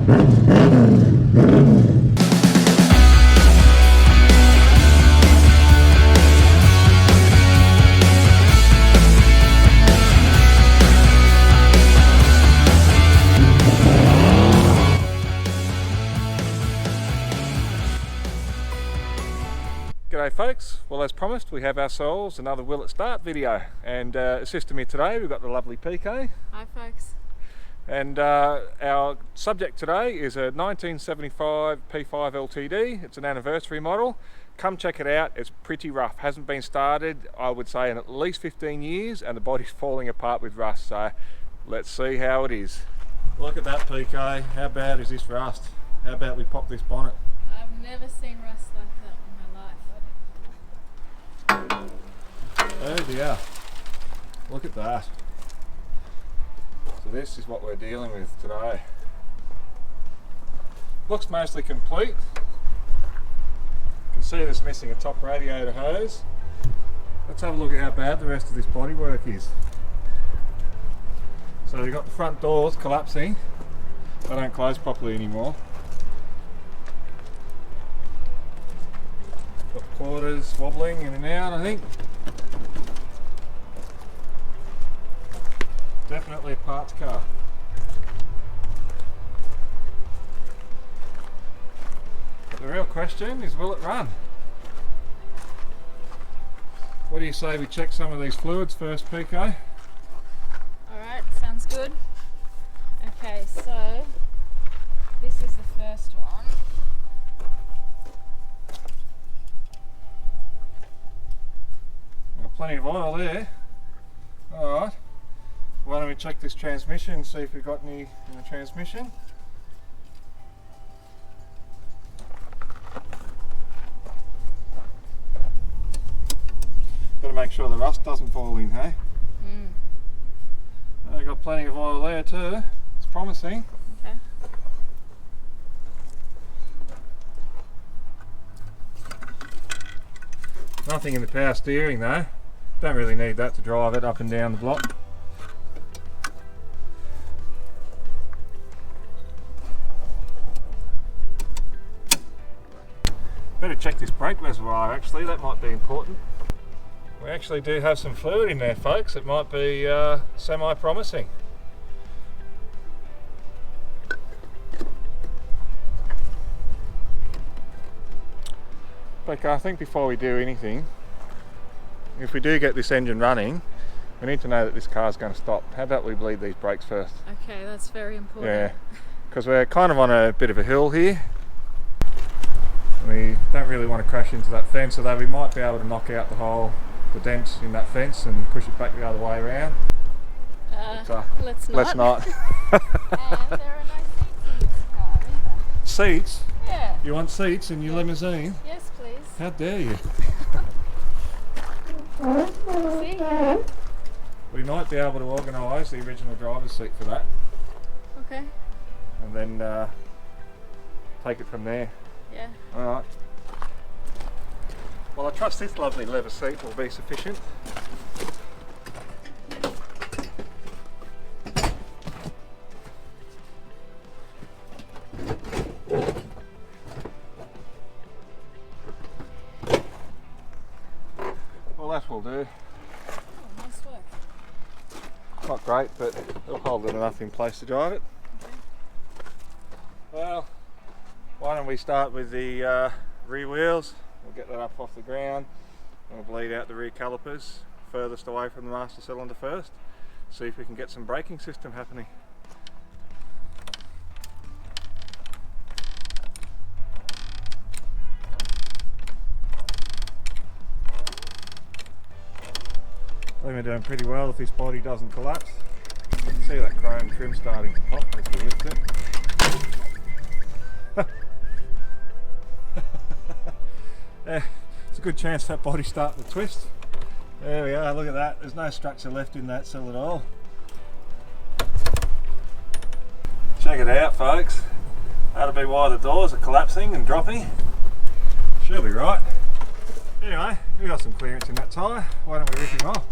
G'day folks, well as promised we have ourselves another Will It Start video, and assisting me today we've got the lovely PK. Hi folks. And our subject today is a 1975 P5 LTD. It's an anniversary model. Come check it out, it's pretty rough. Hasn't been started, I would say, in at least 15 years, and the body's falling apart with rust, so let's see how it is. Look at that, PK, how bad is this rust? How about we pop this bonnet? I've never seen rust like that in my life. Oh dear, look at that. So this is what we're dealing with today. Looks mostly complete. You can see there's missing a top radiator hose. Let's have a look at how bad the rest of this bodywork is. So you've got the front doors collapsing. They don't close properly anymore. Got the quarters wobbling in and out, I think. Definitely a parts car. But the real question is, will it run? What do you say we check some of these fluids first, PK? Alright, sounds good. Okay, so this is the first one. Got plenty of oil there. Alright. Why don't we check this transmission, see if we've got any in the transmission. Got to make sure the rust doesn't fall in, hey? We've got plenty of oil there too. It's promising. Okay. Nothing in the power steering though. Don't really need that to drive it up and down the block. Better check this brake reservoir actually, that might be important. We actually do have some fluid in there folks, it might be semi-promising. But I think before we do anything, if we do get this engine running, we need to know that this car's going to stop. How about we bleed these brakes first? Okay, that's very important. Yeah, because we're kind of on a bit of a hill here. We don't really want to crash into that fence, although we might be able to knock out the dent in that fence and push it back the other way around. Let's not. Let's not. And there are no seats in this car either. Seats? Yeah. You want seats in your limousine? Yes, please. How dare you? See? We might be able to organise the original driver's seat for that, Okay. and then take it from there. Yeah. Alright. Well, I trust this lovely leather seat will be sufficient. Well, that will do. Oh, nice work. Not great, but it'll hold it enough in place to drive it. Okay. Well, why don't we start with the rear wheels. We'll get that up off the ground and we'll bleed out the rear calipers furthest away from the master cylinder first. See if we can get some braking system happening. I think we're doing pretty well if this body doesn't collapse. You can see that chrome trim starting to pop as we lift it. Yeah, it's a good chance that body's starting to twist. There we are, look at that. There's no structure left in that sill at all. Check it out folks. That'll be why the doors are collapsing and dropping. She'll be right. Anyway, we've got some clearance in that tyre. Why don't we rip him off?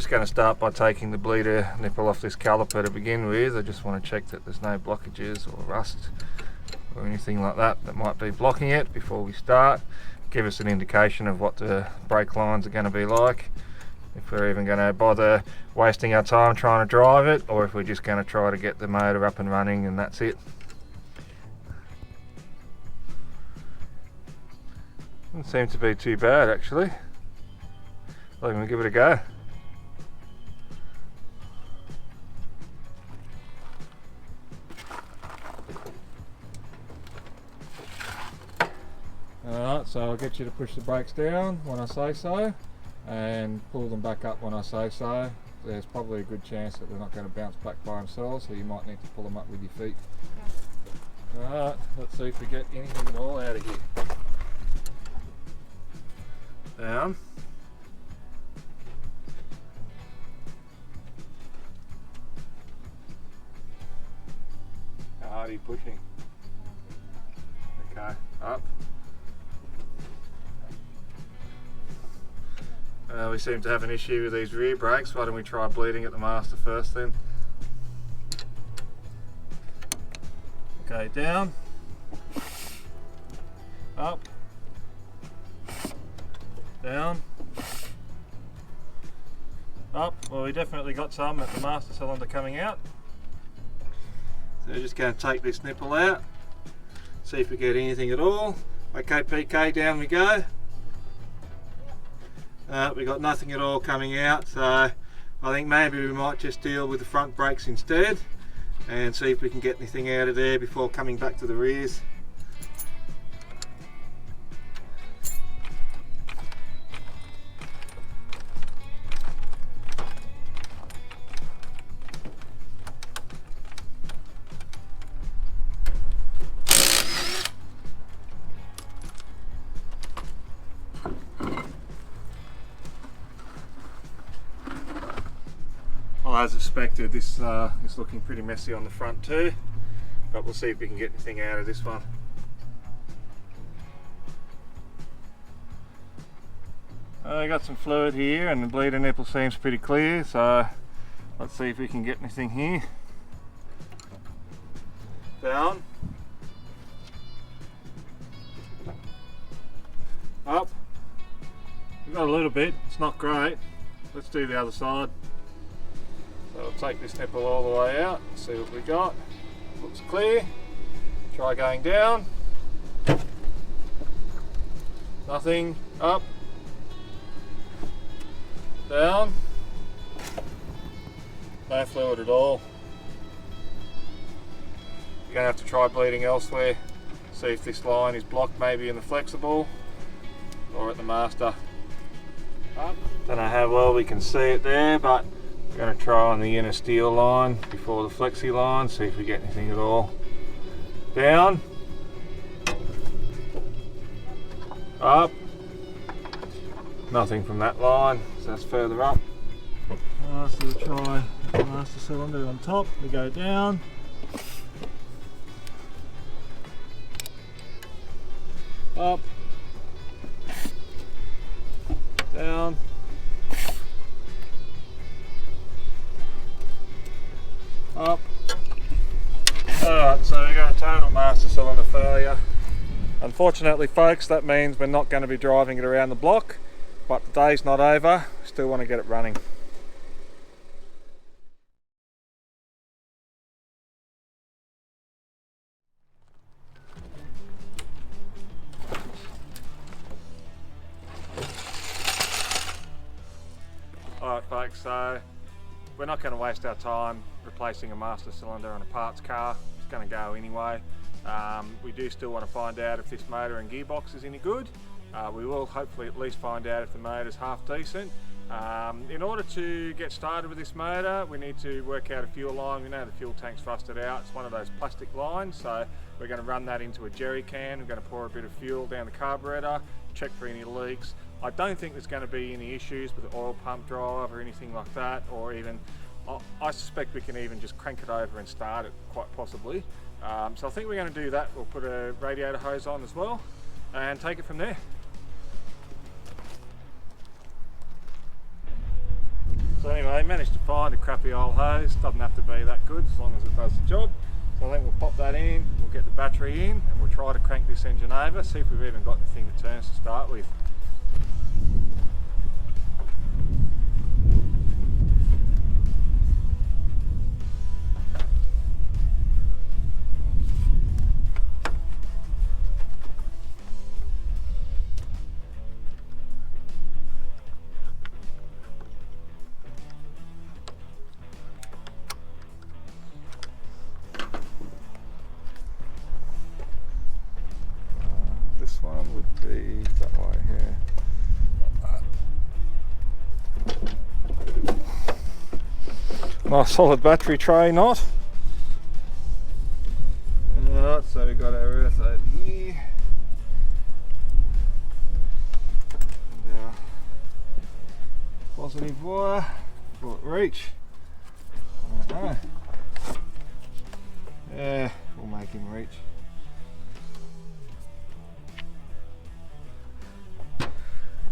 just going to start by taking the bleeder nipple off this caliper to begin with. I just want to check that there's no blockages or rust or anything like that that might be blocking it before we start. Give us an indication of what the brake lines are going to be like, if we're even going to bother wasting our time trying to drive it, or if we're just going to try to get the motor up and running and that's it. Doesn't seem to be too bad actually. I'm going to give it a go. Alright, so I'll get you to push the brakes down when I say so, and pull them back up when I say so. There's probably a good chance that they're not going to bounce back by themselves, so you might need to pull them up with your feet. Alright, let's see if we get anything at all out of here. Down. How hard are you pushing? Okay, up. We seem to have an issue with these rear brakes. Why don't we try bleeding at the master first then? Okay, down, up, down, up. Well, we definitely got some at the master cylinder coming out. So we're just going to take this nipple out, see if we get anything at all. Okay, PK, down we go. We got nothing at all coming out, so I think maybe we might just deal with the front brakes instead and see if we can get anything out of there before coming back to the rears. As expected, this is looking pretty messy on the front too, but we'll see if we can get anything out of this one. I got some fluid here and the bleeder nipple seems pretty clear, so let's see if we can get anything here. Down, up. We've got a little bit, it's not great. Let's do the other side. So I'll take this nipple all the way out, see what we got. Looks clear. Try going down. Nothing. Up. Down. No fluid at all. You're going to have to try bleeding elsewhere. See if this line is blocked maybe in the flexible or at the master. Up. Don't know how well we can see it there, but we're going to try on the inner steel line before the flexi line, see if we get anything at all. Down. Up. Nothing from that line, so that's further up. So we'll try the master cylinder on top. We go down. Up. Down. Up. Alright, so we got a total master cylinder failure. Unfortunately folks, that means we're not going to be driving it around the block, but the day's not over, we still want to get it running. Alright folks, so we're not going to waste our time replacing a master cylinder on a parts car. It's going to go anyway. We do still want to find out if this motor and gearbox is any good. We will hopefully at least find out if the motor's half decent. In order to get started with this motor, we need to work out a fuel line. We know the fuel tank's rusted out. It's one of those plastic lines, so we're going to run that into a jerry can. We're going to pour a bit of fuel down the carburetor, check for any leaks. I don't think there's going to be any issues with the oil pump drive or anything like that, or even, I suspect we can even just crank it over and start it quite possibly. So I think we're going to do that. We'll put a radiator hose on as well and take it from there. So anyway, managed to find a crappy old hose. Doesn't have to be that good as long as it does the job. So I think we'll pop that in, we'll get the battery in, and we'll try to crank this engine over, see if we've even got anything that turns to start with. This one would be that way here. Nice solid battery tray knot. Alright, so we've got our earth over here. And our positive wire. Will it reach? I don't know. Yeah, we'll make him reach.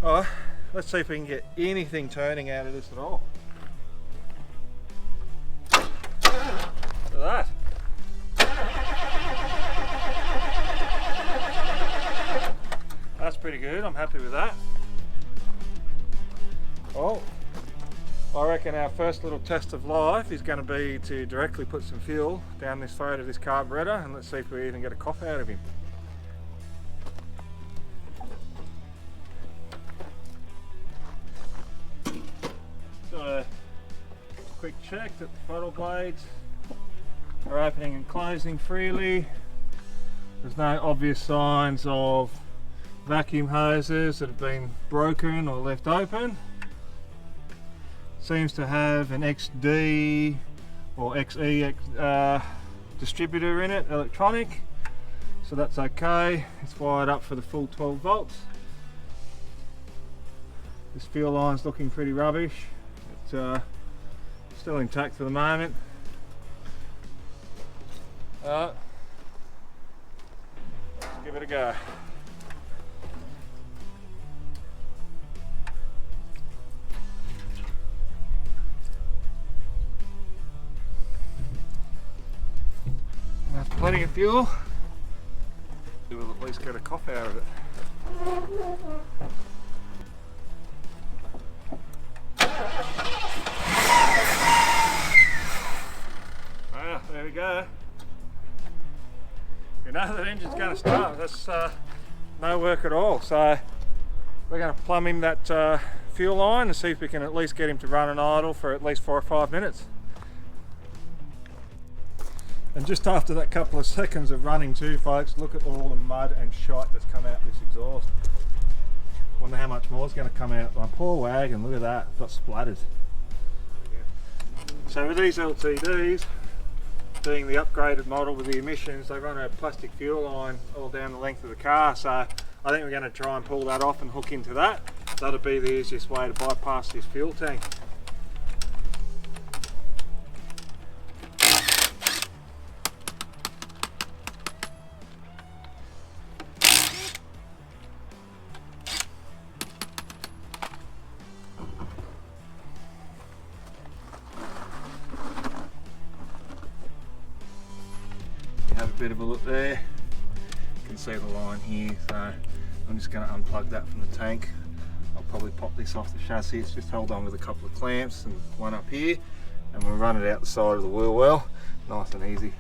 Alright, let's see if we can get anything turning out of this at all. Look at that. That's pretty good, I'm happy with that. Oh, I reckon our first little test of life is going to be to directly put some fuel down this throat of this carburetor, and let's see if we even get a cough out of him. Got a quick check that the throttle blades are opening and closing freely. There's no obvious signs of vacuum hoses that have been broken or left open. Seems to have an XD or XE distributor in it, electronic, so that's okay. It's wired up for the full 12 volts. This fuel line's looking pretty rubbish. It's still intact for the moment. Let's give it a go. That's plenty of fuel. We'll at least get a cough out of it. There we go. You know that engine's going to start. That's no work at all. So we're going to plumb him that fuel line and see if we can at least get him to run and idle for at least 4 or 5 minutes. And just after that couple of seconds of running too, folks, look at all the mud and shite that's come out this exhaust. Wonder how much more is going to come out. My poor wagon, look at that, got splattered. So with these LTDs, being the upgraded model with the emissions, they run a plastic fuel line all down the length of the car, so I think we're going to try and pull that off and hook into that. That'll be the easiest way to bypass this fuel tank. Have a bit of a look there. You can see the line here, so I'm just going to unplug that from the tank. I'll probably pop this off the chassis. It's just held on with a couple of clamps and one up here, and we'll run it out the side of the wheel well, nice and easy.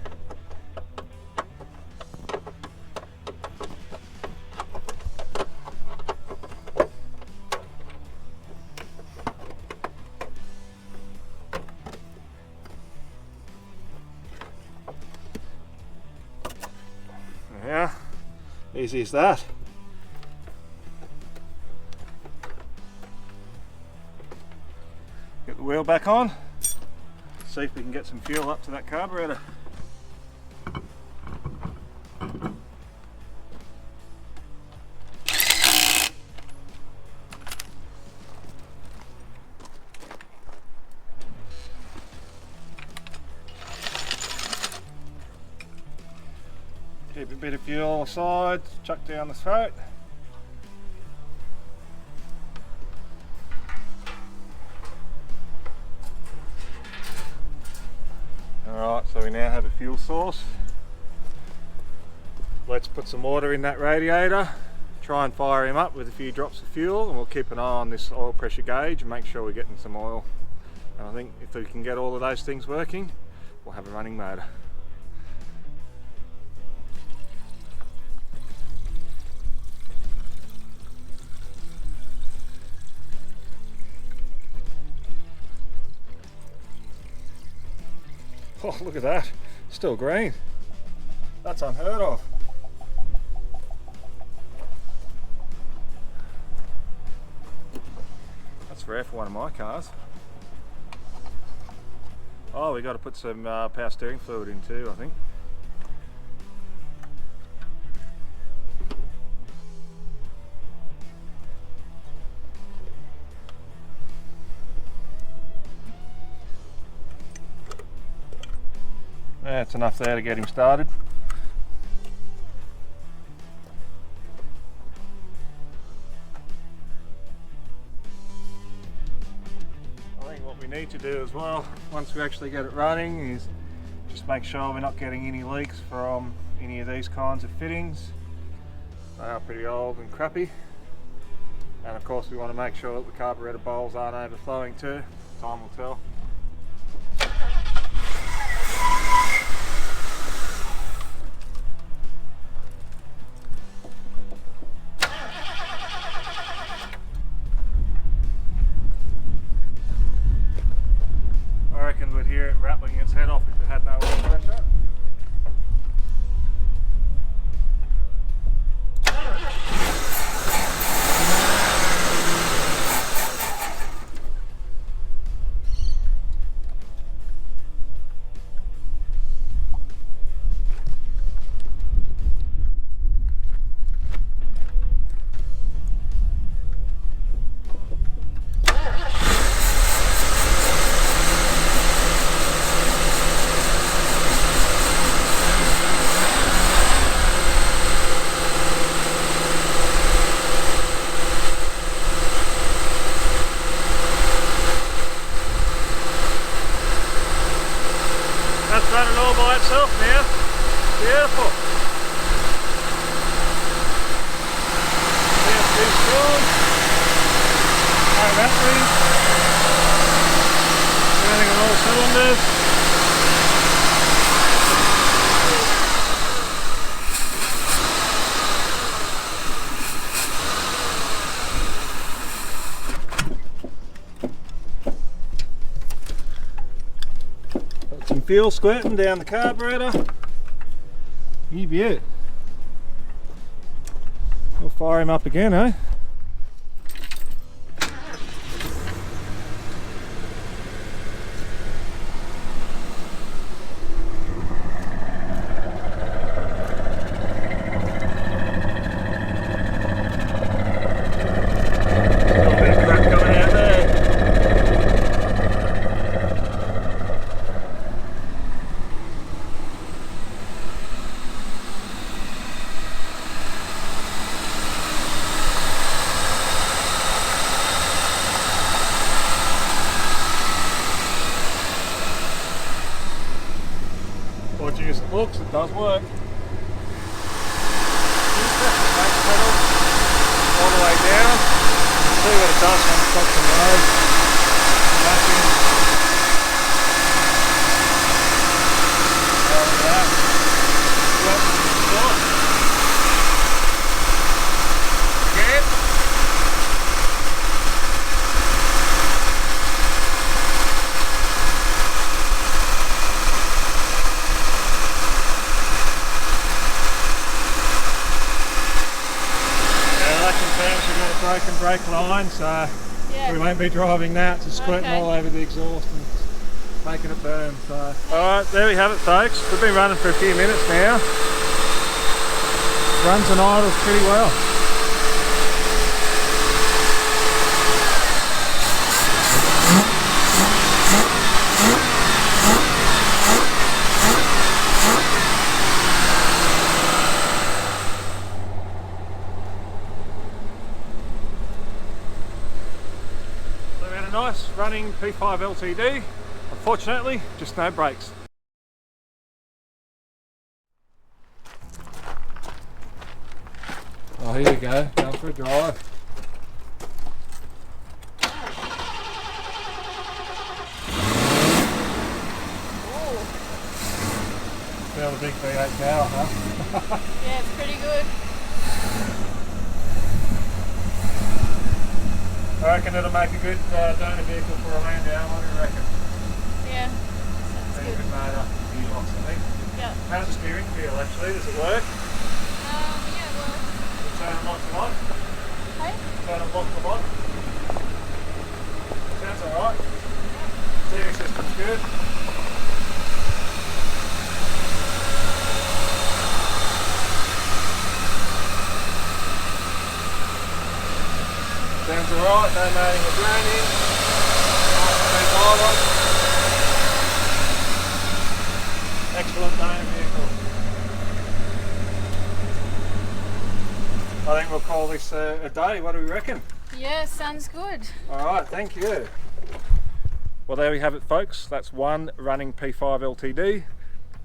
Yeah, easy as that. Get the wheel back on, see if we can get some fuel up to that carburetor. Keep a bit of fuel aside, chuck down the throat. fuel source. Let's put some water in that radiator, try and fire him up with a few drops of fuel, and we'll keep an eye on this oil pressure gauge and make sure we're getting some oil. And I think if we can get all of those things working, we'll have a running motor. Oh, look at that, still green. That's unheard of. That's rare for one of my cars. Oh, we got to put some power steering fluid in too, I think. That's enough there to get him started. I think what we need to do as well, once we actually get it running, is just make sure we're not getting any leaks from any of these kinds of fittings. They are pretty old and crappy. And of course we want to make sure that the carburetor bowls aren't overflowing too. Time will tell. I reckon we'd hear it rattling its head off if it had no oil pressure. That's running all by itself now. Beautiful. CFD strong. No battery. Running on all cylinders. Some fuel squirting down the carburetor. You beaut. We'll fire him up again, eh? Still a bit of crap coming out there. Fortunately as it looks, it does work. Just press the brake pedal all the way down. See what it does when it stops on the road. Nothing. Look at that. Yep, short. Again. We've got a broken brake line, so we won't be driving that, just squirting all over the exhaust and making it burn. So. Alright, there we have it folks. We've been running for a few minutes now. Runs and idles pretty well. Nice running P5 LTD, unfortunately just no brakes. here you go, going for a drive. Feel the big V8 power, huh? Yeah, it's pretty good. I reckon it'll make a good donor vehicle for a Landau. What do you reckon? Yeah, sounds Pretty good. good motor, gearbox, I think. Yeah. How's the steering feel actually? Does it work? Yeah, well, You turn it lock to lock? hey? Turn it lock to lock? Sounds alright. Steering system's good. Sounds alright, no moaning or draining. Nice and smooth idle. Excellent donor vehicle. I think we'll call this a day. What do we reckon? Yeah, sounds good. Alright, thank you. Well, there we have it, folks. That's one running P5 LTD.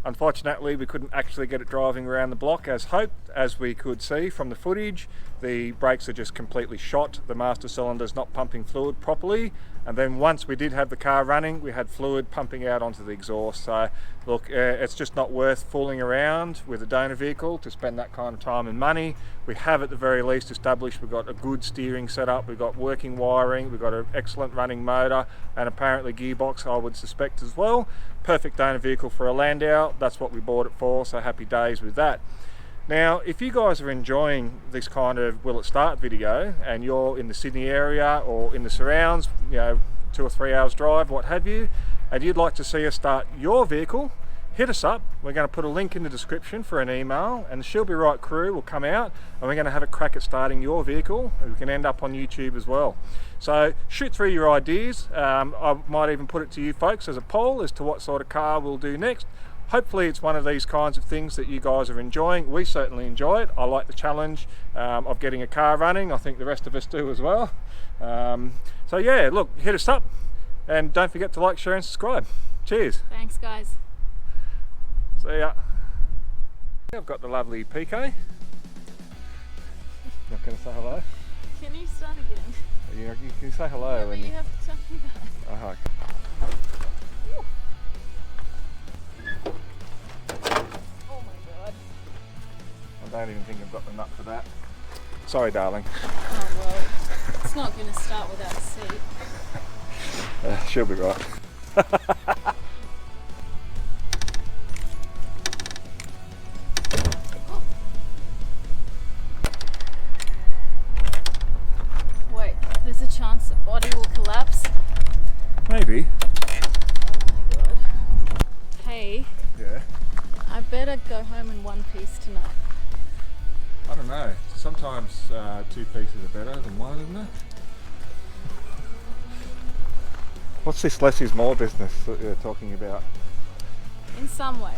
Unfortunately, we couldn't actually get it driving around the block as hoped. As we could see from the footage, the brakes are just completely shot. The master cylinder's not pumping fluid properly. And then once we did have the car running, we had fluid pumping out onto the exhaust. So look, it's just not worth fooling around with a donor vehicle to spend that kind of time and money. We have at the very least established we've got a good steering setup, we've got working wiring, we've got an excellent running motor, and apparently gearbox, I would suspect as well. Perfect donor vehicle for a Landau. That's what we bought it for, so happy days with that. Now, if you guys are enjoying this kind of will it start video and you're in the Sydney area or in the surrounds, you know, 2 or 3 hours drive, what have you, and you'd like to see us start your vehicle, hit us up. We're going to put a link in the description for an email, and the She'll Be Right crew will come out and we're going to have a crack at starting your vehicle. We can end up on YouTube as well. So shoot through your ideas. I might even put it to you folks as a poll as to what sort of car we'll do next. Hopefully it's one of these kinds of things that you guys are enjoying. We certainly enjoy it. I like the challenge of getting a car running. I think the rest of us do as well. So yeah, look, hit us up and don't forget to like, share and subscribe. Cheers. Thanks, guys. See ya. I've got the lovely PK. Not going to say hello? Can you start again? You can say hello Yeah, but when you have to tell me that. Oh, Oh my god. I don't even think I've got the nut for that. Sorry, darling. Oh well, it's not going to start without a seat. She'll be right. Wait, there's a chance the body will collapse. Maybe. Oh my god. Hey, Yeah. I better go home in one piece tonight. I don't know. Sometimes 2 pieces are better than one, isn't it? What's this less is more business that you're talking about? In some ways.